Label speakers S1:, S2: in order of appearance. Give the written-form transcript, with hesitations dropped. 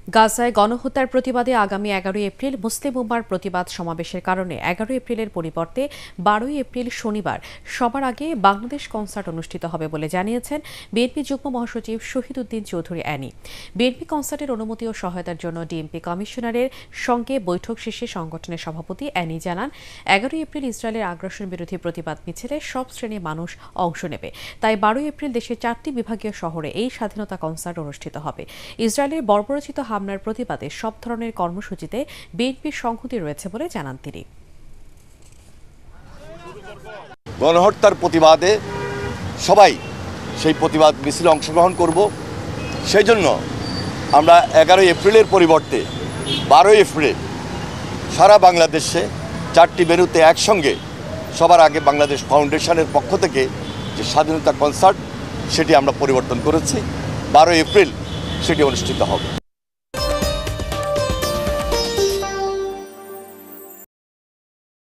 S1: গাজায় গণহত্যার প্রতিবাদে আগামী 11 এপ্রিল মুসলিম উম্মার প্রতিবাদ সমাবেশের কারণে 11 এপ্রিলের পরিবর্তে 12 এপ্রিল শনিবার সবার আগে বাংলাদেশ কনসার্ট অনুষ্ঠিত হবে বলে জানিয়েছেন বিএনপি যুগ্ম মহাসচিব শহীদউদ্দিন চৌধুরী অ্যানি। বিএনপি কনসার্টের অনুমতি ও সহায়তার জন্য ডিএমপি কমিশনারের সঙ্গে বৈঠক শেষে সংগঠনের সভাপতি অ্যানি জানান, 11 এপ্রিল ইসরায়েলের আগ্রাসন বিরোধী প্রতিবাদ মিছিলে সব শ্রেণীর মানুষ অংশ নেবে। তাই 12 এপ্রিল দেশের 4টি বিভাগীয় শহরে এই স্বাধীনতা কনসার্ট অনুষ্ঠিত হবে। ইসরায়েলের বর্বরোচিত হামলার প্রতিবাদে সব ধরনের কর্মসূচিতে বিএনপির সংহতি রয়েছে বলে জানান তিনি।
S2: গণহত্যার প্রতিবাদে সবাই সেই প্রতিবাদ মিছিলে অংশগ্রহণ করব। সেই জন্য আমরা 11 এপ্রিলের পরিবর্তে 12 এপ্রিল সারা বাংলাদেশে 4টি ভেন্যুতে একসঙ্গে সবার আগে বাংলাদেশ ফাউন্ডেশনের পক্ষ থেকে যে স্বাধীনতা কনসার্ট সেটি আমরা পরিবর্তন করেছি। 12 এপ্রিল সেটি অনুষ্ঠিত হবে।